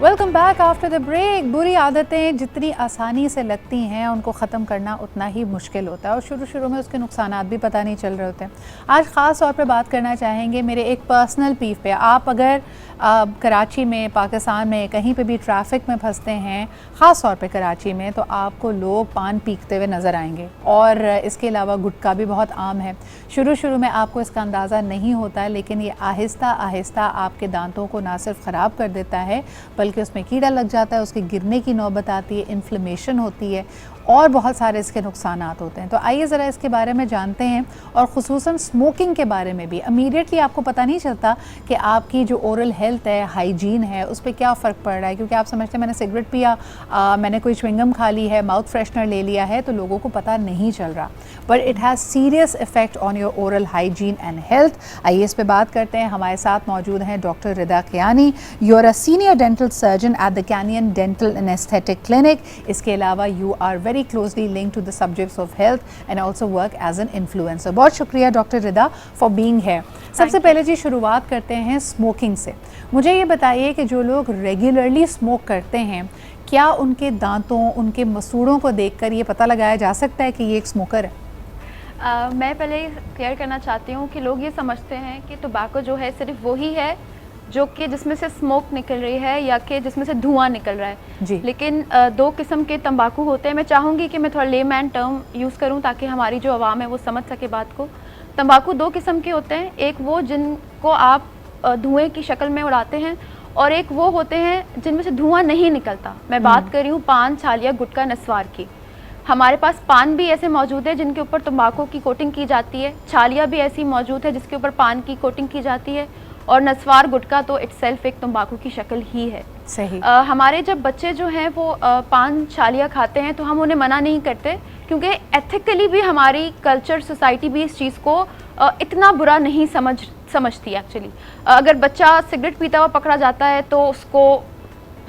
Welcome back after the break. बुरी आदतें जितनी आसानी से लगती हैं उनको ख़त्म करना उतना ही मुश्किल होता है और शुरू में उसके नुकसानात भी पता नहीं चल रहे होते हैं। आज ख़ास तौर पे बात करना चाहेंगे मेरे एक पर्सनल पीव पे। आप अगर कराची में, पाकिस्तान में कहीं पे भी ट्रैफिक में फंसते हैं, ख़ास तौर पे कराची में, तो आपको लोग पान पीकते हुए नज़र आएंगे और इसके अलावा गुटखा भी बहुत आम है। शुरू में आपको इसका अंदाज़ा नहीं होता है, लेकिन ये आहिस्ता आहिस्ता आपके दांतों को ना सिर्फ ख़राब कर देता है बल्कि उसमें कीड़ा लग जाता है, उसके गिरने की नौबत आती है, इन्फ्लेमेशन होती है और बहुत सारे इसके नुकसानात होते हैं। तो आइए ज़रा इसके बारे में जानते हैं और ख़ुसूसन स्मोकिंग के बारे में भी। इमीडिएटली आपको पता नहीं चलता कि आपकी जो ओरल हेल्थ है, हाइजीन है, उस पर क्या फ़र्क पड़ रहा है, क्योंकि आप समझते हैं मैंने सिगरेट पिया, मैंने कोई च्युइंगम खा ली है, माउथ फ्रेशनर ले लिया है, तो लोगों को पता नहीं चल रहा, but it has serious effect on your oral hygiene and health. आइए इस पर बात करते हैं। हमारे साथ मौजूद हैं doctor Rida Kiyani. You are a senior dental surgeon at the canyon dental and aesthetic clinic. इसके अलावा you are very closely linked to the subjects of health and also work as an influencer. बहुत शुक्रिया doctor Rida for being here. सबसे पहले जी शुरुआत करते हैं smoking से। मुझे ये बताइए कि जो लोग रेगुलरली स्मोक करते हैं, क्या उनके दांतों, उनके मसूड़ों को देखकर ये पता लगाया जा सकता है कि ये एक स्मोकर है? मैं पहले क्लियर करना चाहती हूँ कि लोग ये समझते हैं कि टोबैको जो है सिर्फ वही है जो कि जिसमें से स्मोक निकल रही है या कि जिसमें से धुआं निकल रहा है जी। लेकिन दो किस्म के तंबाकू होते हैं। मैं चाहूँगी कि मैं थोड़ा लेमैन टर्म यूज़ करूँ ताकि हमारी जो आवाम है वो समझ सके बात को। तंबाकू दो किस्म के होते हैं, एक वो जिनको आप धुएँ की शक्ल में उड़ाते हैं और एक वो होते हैं जिनमें से धुआं नहीं निकलता। मैं बात कर रही हूँ पान, छालिया, गुटखा, नस्वार की। हमारे पास पान भी ऐसे मौजूद है जिनके ऊपर तंबाकू की कोटिंग की जाती है, छालिया भी ऐसी मौजूद है जिसके ऊपर पान की कोटिंग की जाती है, और नस्वार गुटखा तो इटसेल्फ एक तंबाकू की शक्ल ही है। सही। हमारे जब बच्चे जो हैं वो पान छालिया खाते हैं तो हम उन्हें मना नहीं करते, क्योंकि एथिकली भी हमारी कल्चर, सोसाइटी भी इस चीज़ को इतना बुरा नहीं समझती एक्चुअली। अगर बच्चा सिगरेट पीता हुआ पकड़ा जाता है तो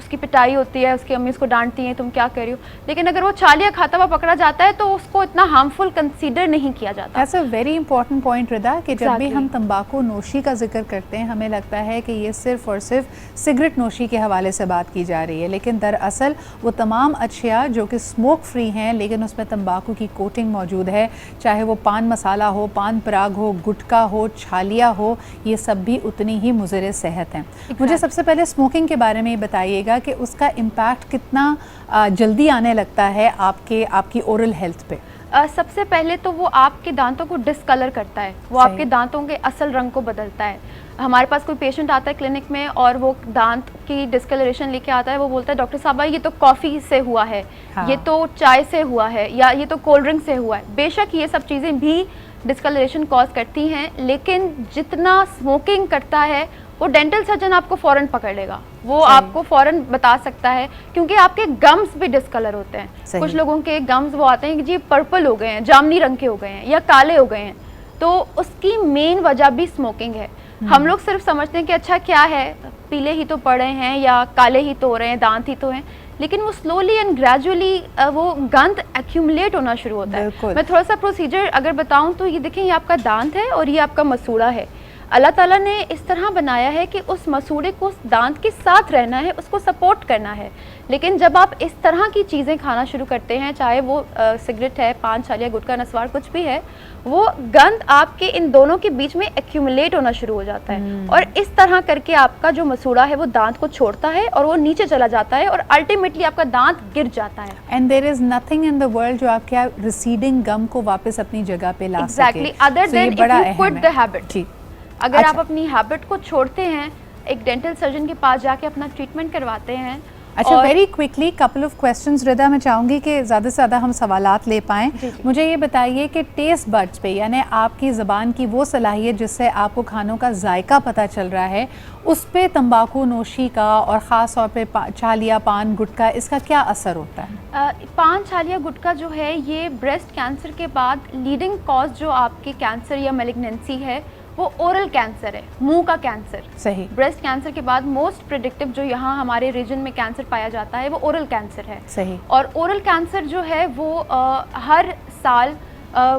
उसकी पिटाई होती है, उसकी अम्मी उसको डांटती हैं तुम क्या कर रही हो, लेकिन अगर वो छालिया खाता हुआ पकड़ा जाता है तो उसको इतना हार्मफुल कंसीडर नहीं किया जाता। That's a very important point Rida, कि जब भी हम तंबाकू नोशी का जिक्र करते हैं हमें लगता है कि ये सिर्फ और सिर्फ सिगरेट नोशी के हवाले से बात की जा रही है, लेकिन दरअसल वो तमाम अशिया जो कि स्मोक फ्री हैं लेकिन उसमें तंबाकू की कोटिंग मौजूद है, चाहे वो पान मसाला हो, पान पराग हो, गुटखा हो, छालिया हो, ये सब भी उतनी ही मुज़र सेहत हैं। मुझे सबसे पहले स्मोकिंग के बारे में बताइएगा कि उसका इम्पैक्ट कितना जल्दी आने लगता है आपकी ओरल हेल्थ पे। सबसे पहले तो वो आपके दांतों को डिसकलर करता है, वो आपके दांतों के असल रंग को बदलता है। हमारे पास कोई पेशेंट आता है क्लिनिक में और वो दांत की डिस्कलरेशन लेके आता है, वो बोलता है डॉक्टर साहब ये तो कॉफ़ी से हुआ है, हाँ। ये तो चाय से हुआ है, या ये तो कोल्ड ड्रिंक से हुआ है। बेशक ये सब चीज़ें भी डिस्कलरेशन कॉज करती हैं, लेकिन जितना स्मोकिंग करता है वो डेंटल सर्जन आपको फ़ौरन पकड़ लेगा, वो आपको फ़ौरन बता सकता है, क्योंकि आपके गम्स भी डिस्कलर होते हैं। कुछ लोगों के गम्स वो आते हैं कि जी पर्पल हो गए हैं, जामनी रंग के हो गए हैं या काले हो गए हैं, तो उसकी मेन वजह भी स्मोकिंग है। हम लोग सिर्फ समझते हैं कि अच्छा क्या है, पीले ही तो पड़े हैं या काले ही तो हो रहे हैं, दांत ही तो हैं, लेकिन वो स्लोली एंड ग्रेजुअली वो गंद एक्यूमुलेट होना शुरू होता है। मैं थोड़ा सा प्रोसीजर अगर बताऊं तो ये देखें, ये आपका दांत है और ये आपका मसूड़ा है। अल्लाह ताला ने इस तरह बनाया है कि उस मसूड़े को उस दांत के साथ रहना है, उसको सपोर्ट करना है, लेकिन जब आप इस तरह की चीज़ें खाना शुरू करते हैं, चाहे वो सिगरेट है, पान, छालिया, गुटखा, नस्वार कुछ भी है, वो गंद आपके इन दोनों के बीच में एक्यूमुलेट होना शुरू हो जाता है और इस तरह करके आपका जो मसूड़ा है वो दांत को छोड़ता है और वो नीचे चला जाता है और अल्टीमेटली आपका दांत गिर जाता है। And there is nothing in the world जो आपके रिसीडिंग गम को वापस अपनी जगह पे ला सके। Exactly, other than if you quit the habit. अगर आप अपनी हैबिट को छोड़ते हैं, एक डेंटल सर्जन के पास जाके अपना ट्रीटमेंट करवाते हैं। अच्छा, very quickly couple of questions Rida, मैं चाहूँगी कि ज़्यादा से ज़्यादा हम सवालात ले पाएँ। मुझे ये बताइए कि टेस्ट बड्स पे, यानी आपकी ज़बान की वो सलाहियत जिससे आपको खानों का जायका पता चल रहा है, उस पे तंबाकू नोशी का और ख़ास तौर पे छालिया, पान, गुटखा, इसका क्या असर होता है? पान, छालिया, गुटखा जो है ये ब्रेस्ट कैंसर के बाद लीडिंग कॉज जो आपके कैंसर या मैलिग्नेंसी है वो ओरल कैंसर है, मुंह का कैंसर। सही। ब्रेस्ट कैंसर के बाद मोस्ट प्रेडिक्टिव जो यहाँ हमारे रीजन में कैंसर पाया जाता है वो ओरल कैंसर है। सही। और ओरल कैंसर जो है वो हर साल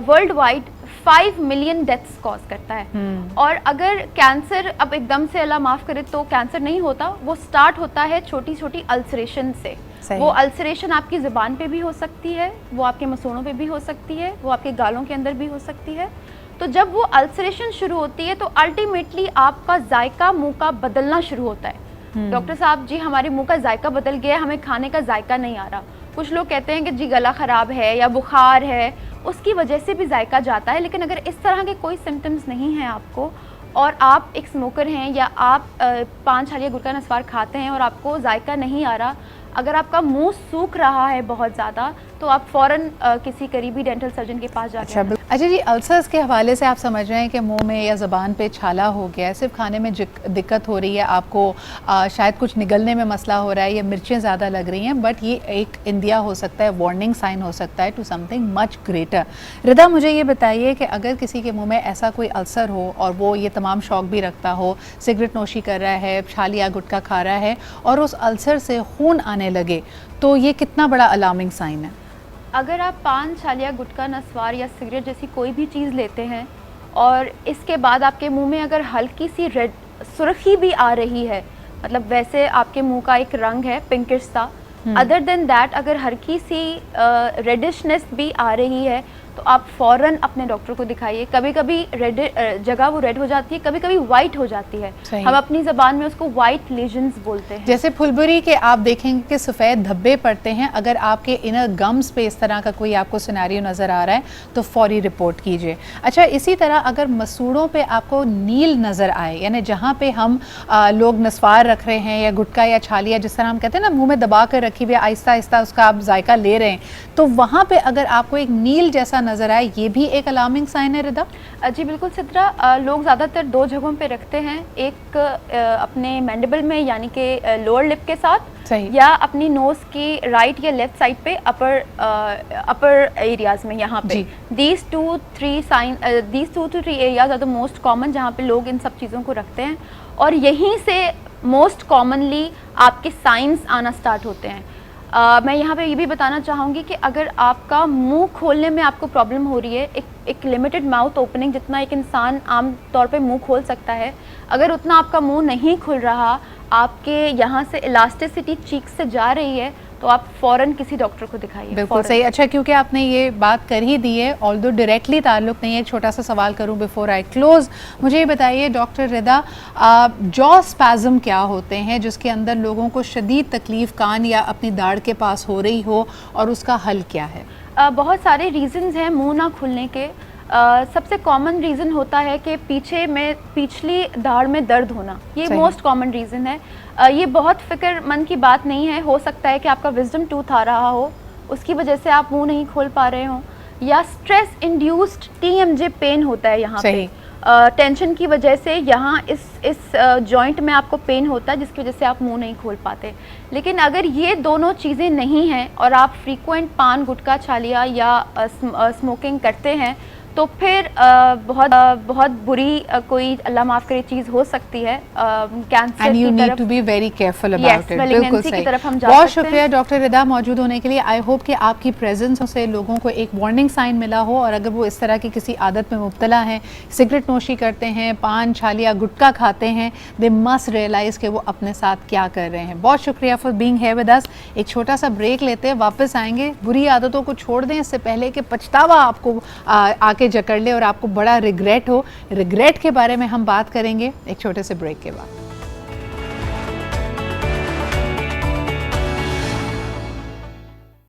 world wide 5 million deaths cause करता है। और अगर कैंसर, अब एकदम से अल्लाह माफ़ करे तो कैंसर नहीं होता, वो स्टार्ट होता है छोटी छोटी अल्सरेशन से। वो अल्सरेशन आपकी ज़ुबान पे भी हो सकती है, वो आपके मसूड़ों पे भी हो सकती है, वो आपके गालों के अंदर भी हो सकती है। तो जब वो अल्सरेशन शुरू होती है तो अल्टीमेटली आपका जायका मुंह का बदलना शुरू होता है। डॉक्टर साहब जी, हमारे मुंह का जायका बदल गया, हमें खाने का जायका नहीं आ रहा। कुछ लोग कहते हैं कि जी गला ख़राब है या बुखार है, उसकी वजह से भी जायका जाता है। लेकिन अगर इस तरह के कोई सिम्टम्स नहीं हैं आपको, और आप एक स्मोकर हैं या आप 5 छालिया गुटखा नस्वार खाते हैं और आपको जायका नहीं आ रहा, अगर आपका मुंह सूख रहा है बहुत ज़्यादा, तो आप फ़ौरन किसी करीबी डेंटल सर्जन के पास जाके। अच्छा जी, अल्सर्स के हवाले से आप समझ रहे हैं कि मुंह में या ज़बान पे छाला हो गया है, सिर्फ खाने में दिक्कत हो रही है आपको, शायद कुछ निगलने में मसला हो रहा है या मिर्चें ज़्यादा लग रही हैं, बट ये एक इंदिया हो सकता है, वार्निंग साइन हो सकता है टू समथिंग मच ग्रेटर। रिदा, मुझे ये बताइए कि अगर किसी के मुँह में ऐसा कोई अल्सर हो और वो ये तमाम शौक भी रखता हो, सिगरेट नोशी कर रहा है, छालिया गुटखा खा रहा है और उस अल्सर से खून आने लगे, तो ये कितना बड़ा अलार्मिंग साइन है? अगर आप पान, छालिया, गुटखा, नस्वार या सिगरेट जैसी कोई भी चीज़ लेते हैं और इसके बाद आपके मुंह में अगर हल्की सी रेड सुर्खी भी आ रही है, मतलब वैसे आपके मुंह का एक रंग है पिंकिश सा, अदर देन दैट अगर हल्की सी रेडिशनेस भी आ रही है तो आप फ़ौरन अपने डॉक्टर को दिखाइए। कभी कभी रेड जगह वो रेड हो जाती है, कभी कभी वाइट हो जाती है। हम अपनी ज़बान में उसको वाइट लेजन्स बोलते हैं। जैसे फुलबुरी के आप देखेंगे कि सफ़ेद धब्बे पड़ते हैं, अगर आपके इनर गम्स पे इस तरह का कोई आपको सिनेरियो नज़र आ रहा है तो फौरी रिपोर्ट कीजिए। अच्छा, इसी तरह अगर मसूड़ों पे आपको नील नज़र आए, यानी जहाँ पे हम लोग नस्वार रख रहे हैं या गुटखा या छालिया, जिस तरह हम कहते हैं ना मुँह में दबा कर रखी हुई, आहिस्ता आहिस्ता उसका आप जायका ले रहे हैं, तो वहाँ पर अगर आपको एक नील जैसा नज़र आए, ये भी एक अलार्मिंग साइन है रिदा? जी बिल्कुल सिद्रा, लोग ज़्यादातर 2 जगहों पे रखते हैं, एक अपने मैंडिबल में यानी कि लोअर लिप के साथ, या अपनी नोज़ की राइट या लेफ्ट साइड पे अपर एरियाज़ में, यहाँ पे। These two two three areas are the most common जहाँ पे लोग इन सब चीज़ों को रखते हैं, और यहीं से मोस्ट कॉमनली आपके साइंस आना स्टार्ट होते हैं। मैं यहाँ पे ये भी बताना चाहूँगी कि अगर आपका मुंह खोलने में आपको प्रॉब्लम हो रही है, एक लिमिटेड माउथ ओपनिंग जितना एक इंसान आम तौर पे मुंह खोल सकता है, अगर उतना आपका मुंह नहीं खुल रहा, आपके यहाँ से इलास्टिसिटी चीक से जा रही है, तो आप फ़ौरन किसी डॉक्टर को दिखाइए। बिल्कुल सही। अच्छा, क्योंकि आपने ये बात कर ही दी है, ऑल्दो डायरेक्टली ताल्लुक़ नहीं है, एक छोटा सा सवाल करूं बिफोर आई क्लोज, मुझे ये बताइए डॉक्टर रिदा, जॉ स्पैज़म क्या होते हैं जिसके अंदर लोगों को शदीद तकलीफ़ कान या अपनी दाढ़ के पास हो रही हो, और उसका हल क्या है? बहुत सारे रीज़न्स हैं मुंह ना खुलने के। सबसे कॉमन रीज़न होता है कि पिछली दाढ़ में दर्द होना, ये मोस्ट कॉमन रीज़न है। ये बहुत फ़िक्रमंद की बात नहीं है। हो सकता है कि आपका विजडम टूथ आ रहा हो, उसकी वजह से आप मुंह नहीं खोल पा रहे हो, या स्ट्रेस इंड्यूस्ड TMJ पेन होता है यहाँ पे, टेंशन की वजह से यहाँ इस जॉइंट में आपको पेन होता है, जिसकी वजह से आप मुंह नहीं खोल पाते। लेकिन अगर ये दोनों चीज़ें नहीं हैं और आप फ्रीक्वेंट पान, गुटखा, छालिया या स्मोकिंग करते हैं, तो फिर बहुत बुरी कोई अल्लाह माफ़ करे चीज़ हो सकती है, कैंसर की तरफ। To be very careful about it. बिल्कुल सही। बहुत शुक्रिया डॉक्टर रिदा मौजूद होने के लिए। आई होप कि आपकी प्रेजेंस से लोगों को एक वार्निंग साइन मिला हो, और अगर वो इस तरह की किसी आदत में मुब्तला हैं, सिगरेट नोशी करते हैं, पान, छालिया, गुटखा खाते हैं, दे मस्ट रियलाइज़ कि वो अपने साथ क्या कर रहे हैं। बहुत शुक्रिया for being here with us. एक छोटा सा ब्रेक लेते हैं, वापस आएंगे। बुरी आदतों को छोड़ दें इससे पहले कि पछतावा आपको आके जकड़ ले और आपको बड़ा रिग्रेट हो। रिग्रेट के बारे में हम बात करेंगे एक छोटे से ब्रेक के बाद।